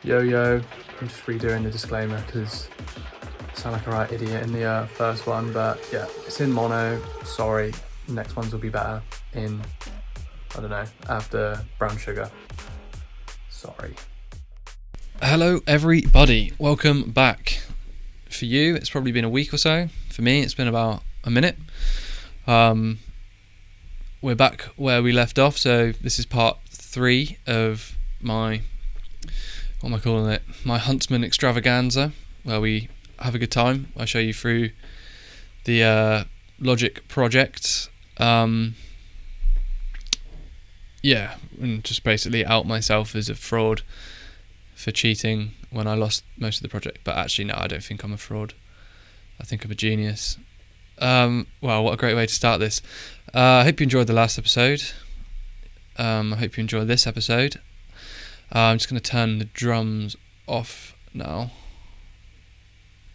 Yo, I'm just redoing the disclaimer because I sound like a right idiot in the first one, but yeah, it's in mono. Sorry, next ones will be better in, I don't know, after Brown Sugar. Sorry. Hello everybody, welcome back. For you, it's probably been a week or so. For me, it's been about a minute. We're back where we left off, so this is part 3 of my, what am I calling it? My Huntsman extravaganza, where we have a good time. I show you through the Logic project. And just basically out myself as a fraud for cheating when I lost most of the project. But actually, no, I don't think I'm a fraud. I think I'm a genius. Well, what a great way to start this. I hope you enjoyed the last episode. I hope you enjoyed this episode. I'm just going to turn the drums off now.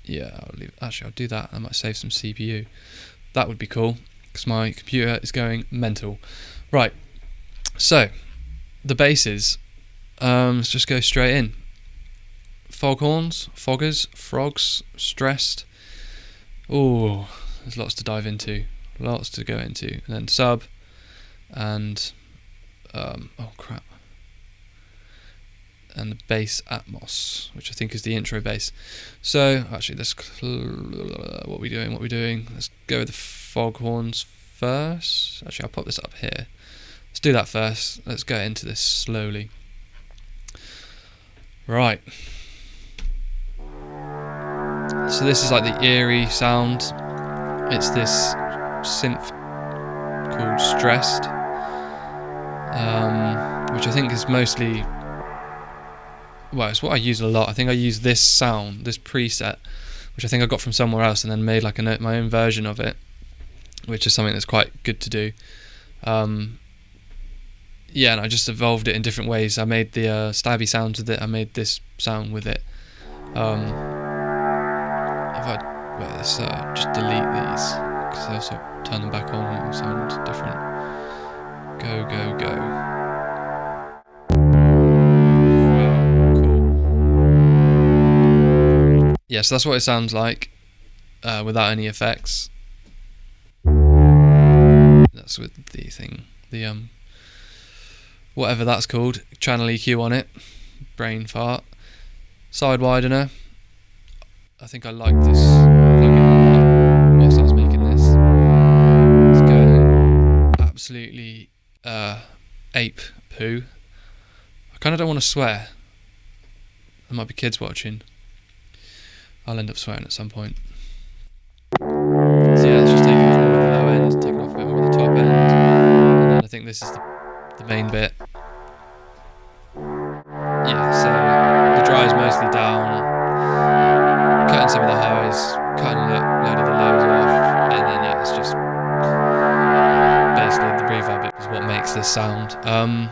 Yeah, I'll do that. I might save some CPU. That would be cool, because my computer is going mental. Right, so, the basses. Let's just go straight in. Foghorns, foggers, frogs, stressed. Oh, there's lots to dive into. Lots to go into. And then sub. And, oh crap. And the bass Atmos, which I think is the intro bass. So, actually, what are we doing? Let's go with the foghorns first. Actually, I'll pop this up here. Let's do that first. Let's go into this slowly. Right. So this is like the eerie sound. It's this synth called Stressed, which I think is mostly, well, it's what I use a lot. I think I use this sound, this preset, which I think I got from somewhere else, and then made like my own version of it, which is something that's quite good to do. And I just evolved it in different ways. I made the stabby sounds with it. I made this sound with it. Let's just delete these, because I also turn them back on and it will sound different. Go. Cool. Yeah, so that's what it sounds like without any effects. That's with the thing, the whatever that's called, channel EQ on it, brain fart, side widener. I think I like this plugin a lot whilst I was making this. It's going absolutely ape poo. I kind of don't want to swear. There might be kids watching. I'll end up swearing at some point. So yeah, it's just taking off more of the low end, taking off a bit more of the top end, and then I think this is the main bit. Yeah, so the dry is mostly down, cutting some of the highs, cutting a load of the lows off, and then yeah, it's just basically the reverb is what makes this sound. I'm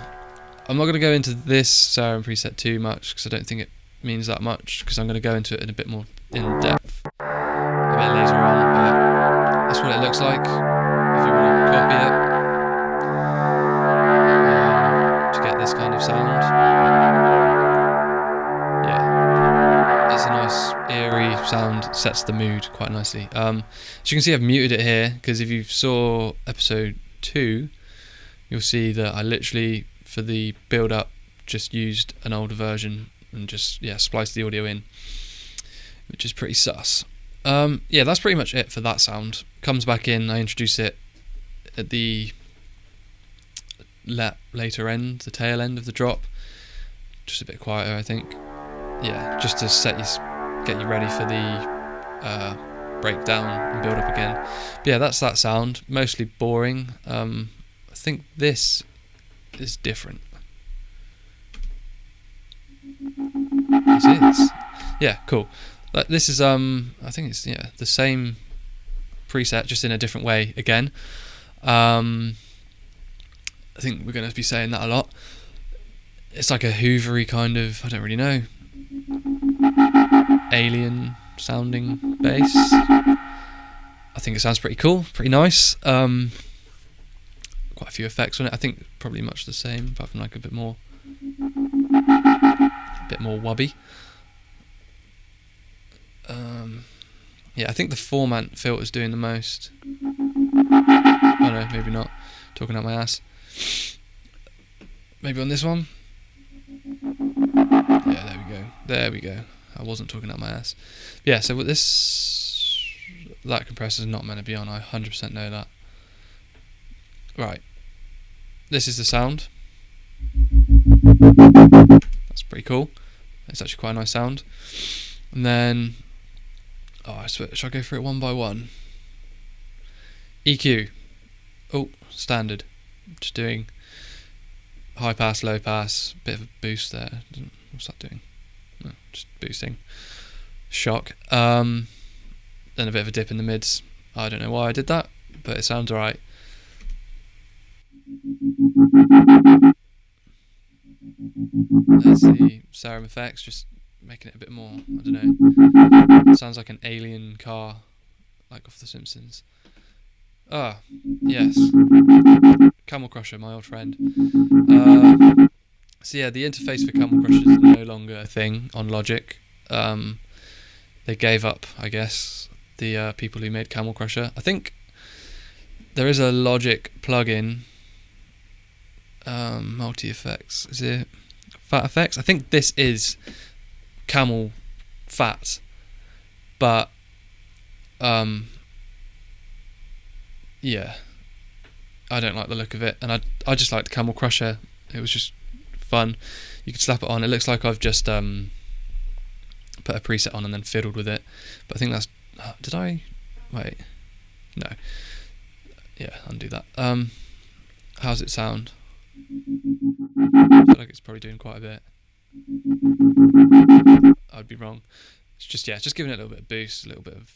not going to go into this Sarum preset too much, because I don't think it means that much, because I'm going to go into it in a bit more in depth a bit later on, but that's what it looks like if you want to copy it to get this kind of sound. It's a nice eerie sound, sets the mood quite nicely. As you can see, I've muted it here, because if you saw episode 2, you'll see that I literally, for the build up, just used an older version and just spliced the audio in, which is pretty sus. That's pretty much it for that sound. Comes back in, I introduce it at the later end, the tail end of the drop, just a bit quieter, I think. Yeah, just to get you ready for the breakdown and build up again. But yeah, that's that sound. Mostly boring. I think this is different. This is. Yeah, cool. This is I think it's the same preset, just in a different way again. I think we're going to be saying that a lot. It's like a Hoovery kind of, I don't really know, alien sounding bass. I think it sounds pretty cool, pretty nice. Quite a few effects on it. I think probably much the same, apart from like a bit more more wubby. Yeah, I think the Formant Filter is doing the most. Oh no, maybe not. Talking out my ass. Maybe on this one. Yeah, there we go. There we go. I wasn't talking out my ass. Yeah, so with this, that compressor is not meant to be on. I 100% know that. Right. This is the sound. That's pretty cool. It's actually quite a nice sound. And then, should I go through it one by one? EQ. Oh, standard. Just doing high pass, low pass, bit of a boost there. What's that doing? No, just boosting. Shock. Then a bit of a dip in the mids. I don't know why I did that, but it sounds alright. There's the Serum effects, just making it a bit more, I don't know. It sounds like an alien car, like off The Simpsons. Ah, yes. Camel Crusher, my old friend. So yeah, the interface for Camel Crusher is no longer a thing on Logic. They gave up, I guess, the people who made Camel Crusher. I think there is a Logic plugin, multi-effects, is it Fat Effects? I think this is Camel Fat, but yeah, I don't like the look of it, and I just like the Camel Crusher. It was just fun. You could slap it on. It looks like I've just put a preset on and then fiddled with it, but I think that's did I wait no yeah, undo that. How's it sound? I feel like it's probably doing quite a bit. I'd be wrong. It's just, yeah, just giving it a little bit of boost, a little bit of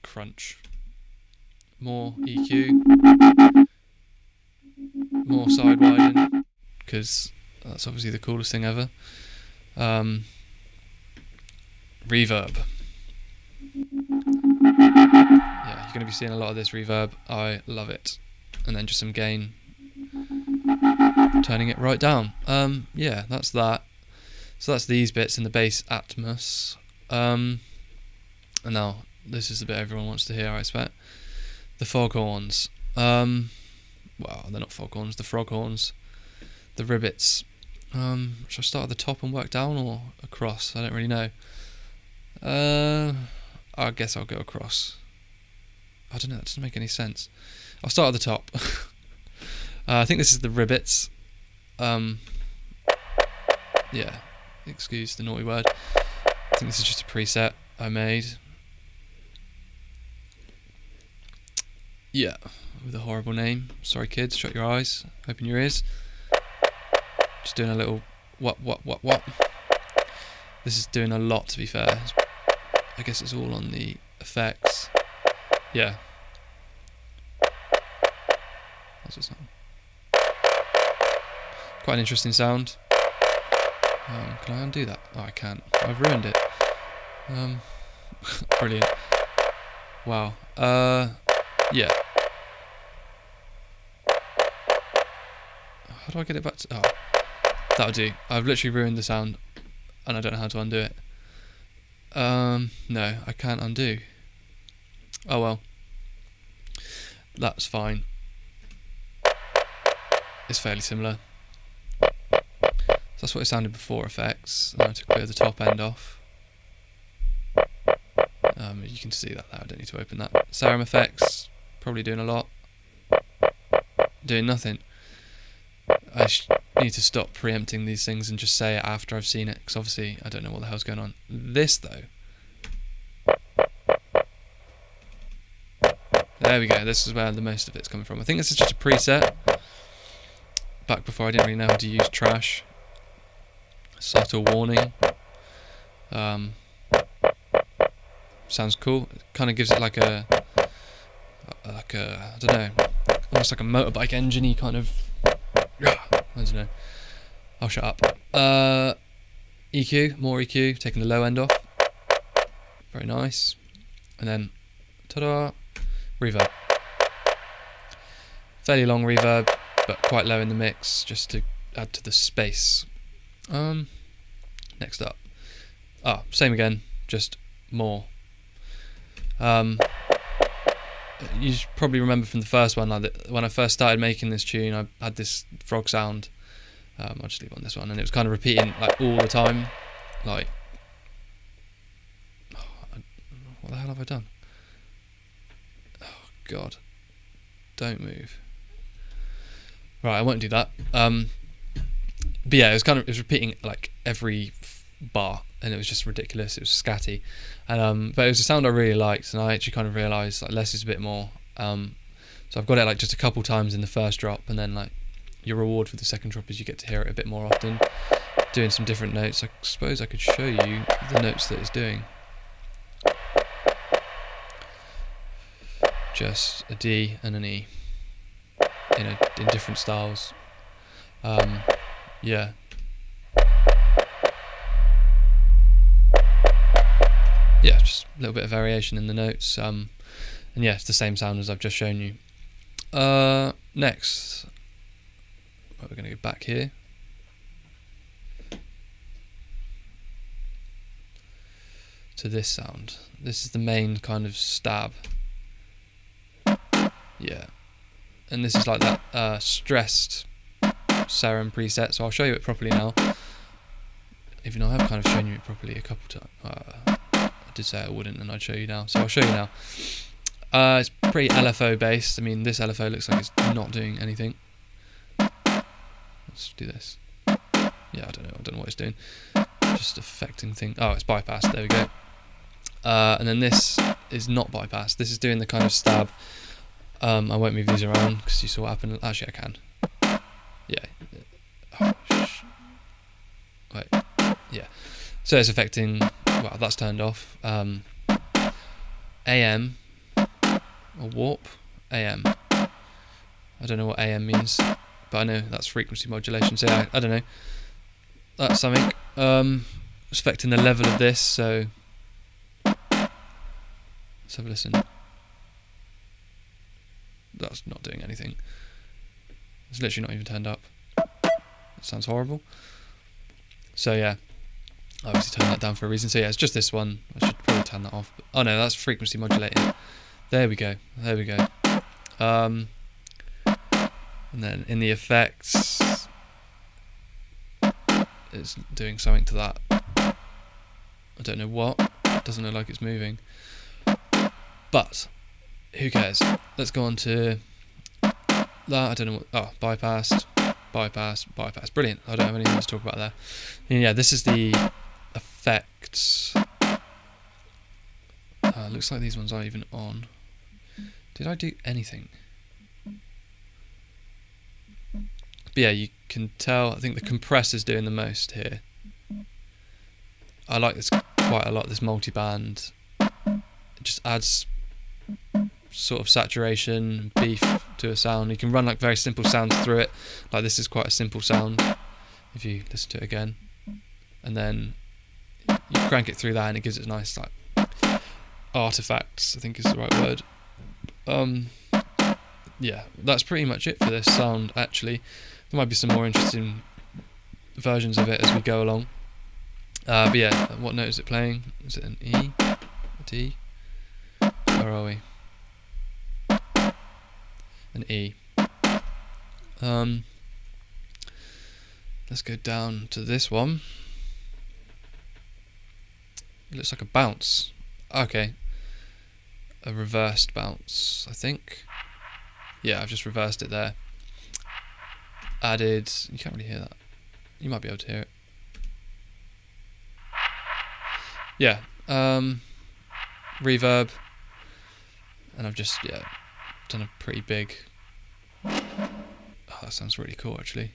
crunch. More EQ, more side widening, because that's obviously the coolest thing ever. Reverb. Yeah, you're going to be seeing a lot of this reverb. I love it. And then just some gain, turning it right down. Yeah, that's that. So that's these bits in the bass Atmos. And now this is the bit everyone wants to hear, I expect. The foghorns. Well, they're not foghorns, the froghorns. The ribbits. Should I start at the top and work down, or across? I don't really know. I guess I'll go across. I don't know, that doesn't make any sense. I'll start at the top. I think this is the ribbits. Yeah, excuse the naughty word. I think this is just a preset I made. Yeah, with a horrible name. Sorry kids, shut your eyes, open your ears. Just doing a little what. This is doing a lot, to be fair. I guess it's all on the effects. Yeah. How's it sound? Quite an interesting sound. Can I undo that? Oh, I can't. I've ruined it. Brilliant. Wow. Yeah. How do I get it back to... Oh, that'll do. I've literally ruined the sound, and I don't know how to undo it. No, I can't undo. Oh well. That's fine. It's fairly similar. So that's what it sounded before effects. And I took a bit of the top end off. You can see that there, I don't need to open that. Serum effects, probably doing a lot. Doing nothing. I need to stop preempting these things and just say it after I've seen it, because obviously I don't know what the hell's going on. This though. There we go, this is where the most of it's coming from. I think this is just a preset. Back before I didn't really know how to use trash. Subtle warning. Sounds cool. It kind of gives it like a I don't know, almost like a motorbike engine-y kind of. I don't know. I'll shut up. EQ, more EQ, taking the low end off. Very nice. And then, ta-da, reverb. Fairly long reverb, but quite low in the mix, just to add to the space. Next up, same again, just more. You should probably remember from the first one, like when I first started making this tune, I had this frog sound. I'll just leave on this one, and it was kind of repeating like all the time. Like, what the hell have I done? Oh God, don't move. Right, I won't do that. But yeah, it was repeating like every bar, and it was just ridiculous. It was scatty, and but it was a sound I really liked, and I actually kind of realised like less is a bit more. So I've got it like just a couple times in the first drop, and then like your reward for the second drop is you get to hear it a bit more often, doing some different notes. I suppose I could show you the notes that it's doing. Just a D and an E in different styles. Yeah. Yeah, just a little bit of variation in the notes. And yeah, it's the same sound as I've just shown you. Next, we're going to go back here. To this sound. This is the main kind of stab. Yeah. And this is like that stressed Serum preset, so I'll show you it properly now. Even though I have kind of shown you it properly a couple times. I did say I wouldn't, and I'd show you now, so I'll show you now. It's pretty LFO based. I mean, this LFO looks like it's not doing anything. Let's do this. Yeah, I don't know what it's doing. Just affecting thing. Oh, it's bypassed. There we go. And then this is not bypassed. This is doing the kind of stab. I won't move these around because you saw what happened. Actually, I can. Yeah. Oh, wait. Yeah. So it's affecting. Well, that's turned off. AM or warp. AM. I don't know what AM means, but I know that's frequency modulation. So yeah, I don't know. That's something. It's affecting the level of this. So let's have a listen. That's not doing anything. It's literally not even turned up. That sounds horrible. So yeah, I obviously turned that down for a reason. So yeah, it's just this one. I should probably turn that off. But, oh no, that's frequency modulating. There we go. There we go. And then in the effects, it's doing something to that. I don't know what. It doesn't look like it's moving. But who cares? Let's go on to that. I don't know what. Oh, bypassed. Brilliant. I don't have anything to talk about there. And yeah, this is the effects. Looks like these ones aren't even on. Did I do anything? But yeah, you can tell. I think the compressor's doing the most here. I like this quite a lot. This multi-band. It just adds sort of saturation, beef to a sound. You can run like very simple sounds through it. Like this is quite a simple sound if you listen to it again, and then you crank it through that and it gives it a nice like artifacts, I think is the right word. Yeah, that's pretty much it for this sound actually. There might be some more interesting versions of it as we go along. But yeah, what note is it playing? Is it an E? A D? Where are we? An E. Let's go down to this one. It looks like a bounce. Okay. A reversed bounce, I think. Yeah, I've just reversed it there. Added. You can't really hear that. You might be able to hear it. Yeah. Reverb. And I've just, done a pretty big. Oh, that sounds really cool actually.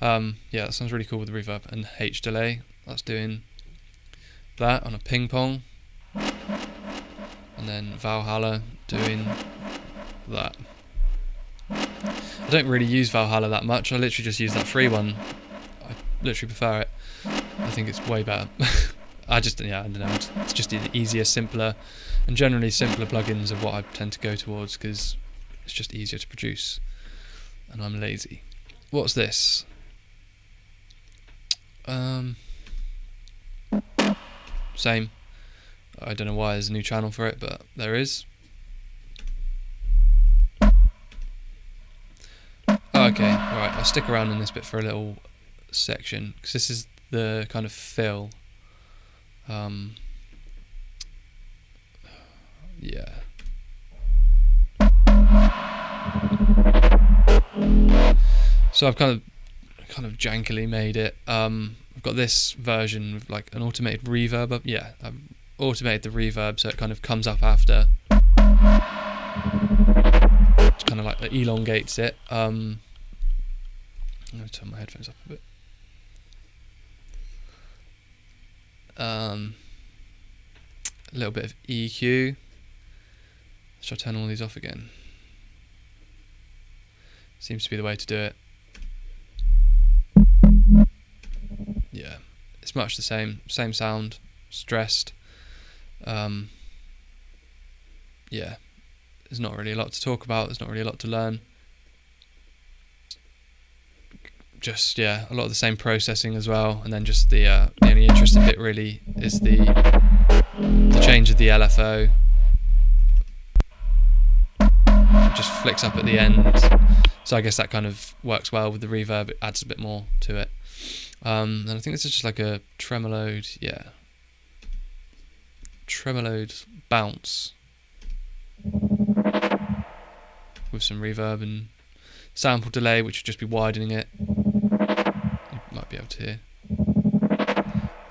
Yeah, that sounds really cool with the reverb. And H delay. That's doing that on a ping pong. And then Valhalla doing that. I don't really use Valhalla that much. I literally just use that free one. I literally prefer it. I think it's way better. I don't know. It's just the easier, simpler, and generally simpler plugins of what I tend to go towards because it's just easier to produce. And I'm lazy. What's this? same. I don't know why there's a new channel for it, but there is. Okay, right, I'll stick around in this bit for a little section, because this is the kind of fill. Yeah. So I've kind of jankily made it. I've got this version with like an automated reverb up. Yeah, I've automated the reverb so it kind of comes up after. It's kind of like elongates it. I'm going to turn my headphones up a bit. A little bit of EQ. Should I turn all these off again? Seems to be the way to do it. Yeah, it's much the same sound, stressed. Yeah, there's not really a lot to talk about, there's not really a lot to learn. Just, yeah, a lot of the same processing as well, and then just the only interesting bit really is the change of the LFO. It just flicks up at the end, so I guess that kind of works well with the reverb, it adds a bit more to it. And I think this is just like a tremoloed, yeah, tremoloed bounce with some reverb and sample delay, which would just be widening it. You might be able to hear.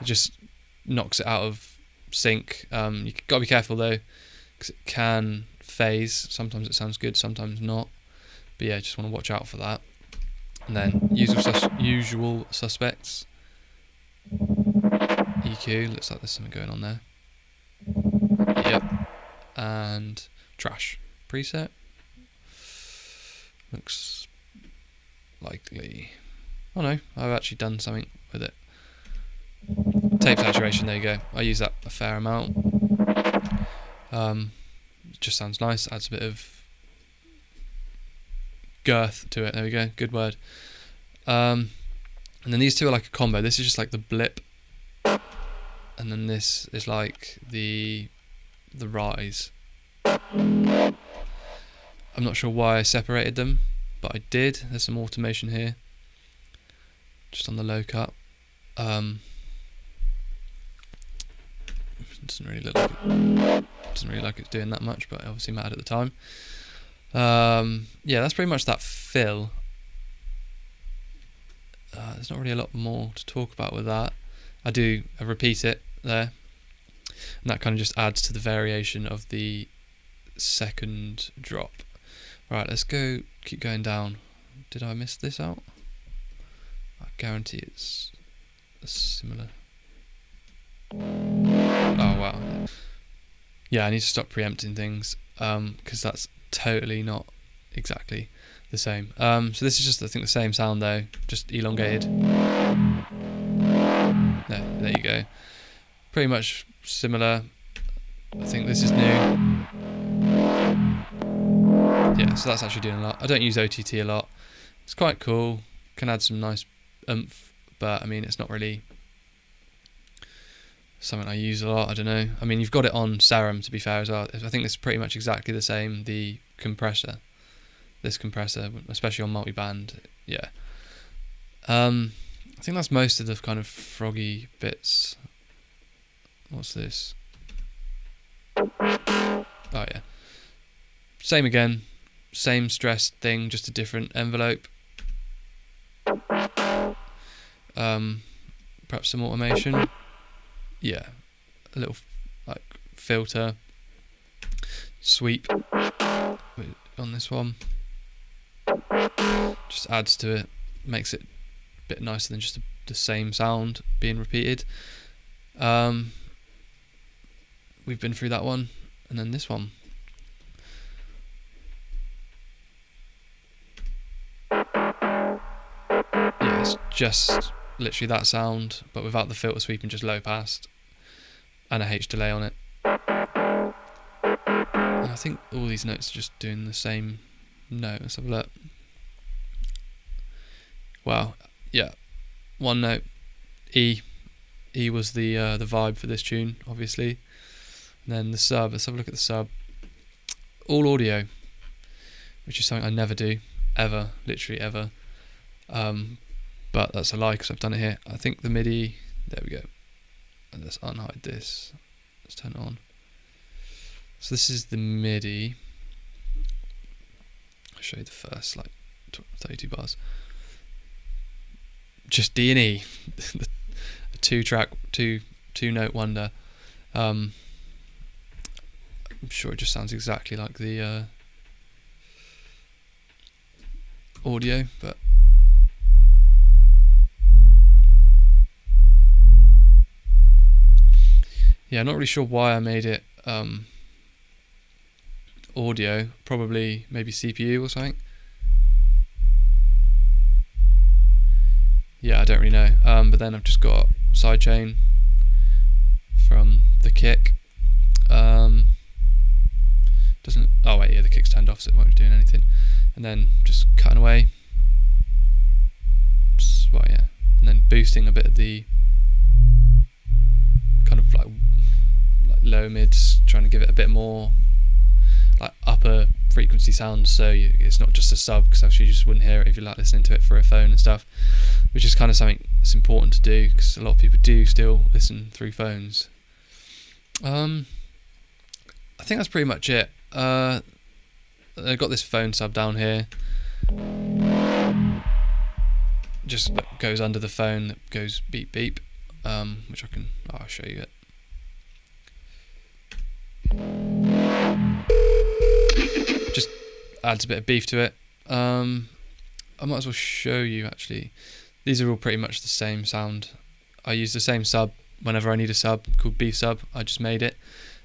It just knocks it out of sync. You got to be careful though, because it can phase. Sometimes it sounds good, sometimes not. But yeah, just want to watch out for that. And then usual suspects. EQ, looks like there's something going on there. Yep. And trash preset. Looks likely. Oh no, I've actually done something with it. Tape saturation, there you go. I use that a fair amount. It just sounds nice, adds a bit of girth to it. There we go, good word. And then these two are like a combo. This is just like the blip, and then this is like the rise. I'm not sure why I separated them, but I did. There's some automation here, just on the low cut. Doesn't really look like it. Doesn't really like it's doing that much, but it obviously mattered at the time. Yeah, that's pretty much that fill. There's not really a lot more to talk about with that. I repeat it there, and that kind of just adds to the variation of the second drop. Right, let's keep going down. Did I miss this out? I guarantee it's similar. Oh wow. Yeah, I need to stop preempting things, because that's totally not exactly the same. So this is just, I think, the same sound though, just elongated. There you go. Pretty much similar. I think this is new. Yeah, so that's actually doing a lot. I don't use OTT a lot. It's quite cool. Can add some nice oomph, but I mean, it's not really something I use a lot. I don't know. I mean, you've got it on Serum, to be fair, as well. I think it's pretty much exactly the same. The compressor, this compressor, especially on multi-band. Yeah. I think that's most of the kind of froggy bits. What's this? Oh yeah. Same again. Same stressed thing, just a different envelope. Perhaps some automation. Yeah, a little like filter, sweep on this one. Just adds to it, makes it a bit nicer than just the same sound being repeated. We've been through that one, and then this one. Yeah, it's just literally that sound, but without the filter sweep and just low passed, and a H delay on it. And I think all these notes are just doing the same note. Let's have a look. Wow, yeah, one note, E, he was the vibe for this tune, obviously. And then the sub, let's have a look at the sub. All audio, which is something I never do, ever, literally ever. But that's a lie because I've done it here. I think the MIDI, there we go. And let's unhide this. Let's turn it on. So this is the MIDI. I'll show you the first like 32 bars. Just D and E, a two note wonder. I'm sure it just sounds exactly like the audio, but yeah, not really sure why I made it audio. Probably maybe CPU or something. Yeah, I don't really know. But then I've just got sidechain from the kick. Doesn't. Oh wait, yeah, the kick's turned off, so it won't be doing anything. And then just cutting away. Well, yeah, and then boosting a bit of the kind of like low mids, trying to give it a bit more like upper frequency sound, so it's not just a sub, because actually you just wouldn't hear it if you like listening to it for a phone and stuff, which is kind of something that's important to do because a lot of people do still listen through phones. I think that's pretty much it. I've got this phone sub down here, just goes under the phone, that goes beep beep, which I'll show you it. Just adds a bit of beef to it. I might as well show you actually. These are all pretty much the same sound. I use the same sub whenever I need a sub called B sub. I just made it.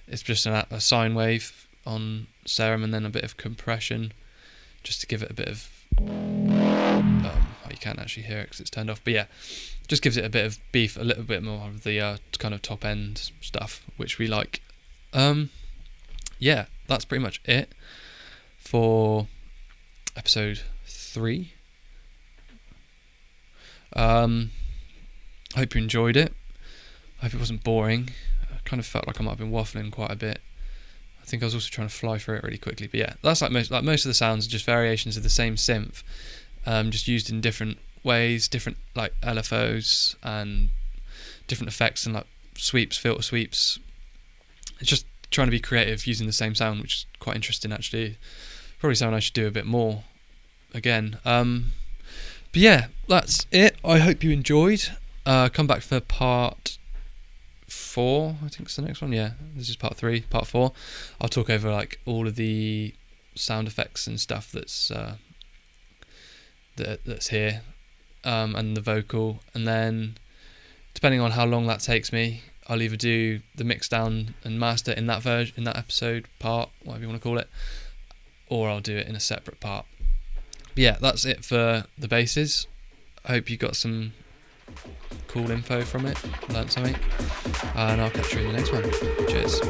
It's just a sine wave on serum and then a bit of compression just to give it a bit of you can't actually hear it because it's turned off, but yeah, just gives it a bit of beef, a little bit more of the kind of top end stuff which we like. Yeah, that's pretty much it for episode 3. Hope you enjoyed it. I hope it wasn't boring. I kind of felt like I might have been waffling quite a bit. I think I was also trying to fly through it really quickly, but yeah, that's like most of the sounds are just variations of the same synth, just used in different ways, different like LFOs and different effects and like sweeps, filter sweeps. It's just trying to be creative using the same sound, which is quite interesting actually. Probably something I should do a bit more again. But yeah, that's it. I hope you enjoyed. Come back for part 4, I think it's the next one. Yeah, this is part 3. Part 4, I'll talk over like all of the sound effects and stuff that's here, and the vocal, and then depending on how long that takes me, I'll either do the mix down and master in that version, in that episode part, whatever you want to call it, or I'll do it in a separate part. But yeah, that's it for the basses. I hope you got some cool info from it, learned something, and I'll catch you in the next one. Cheers.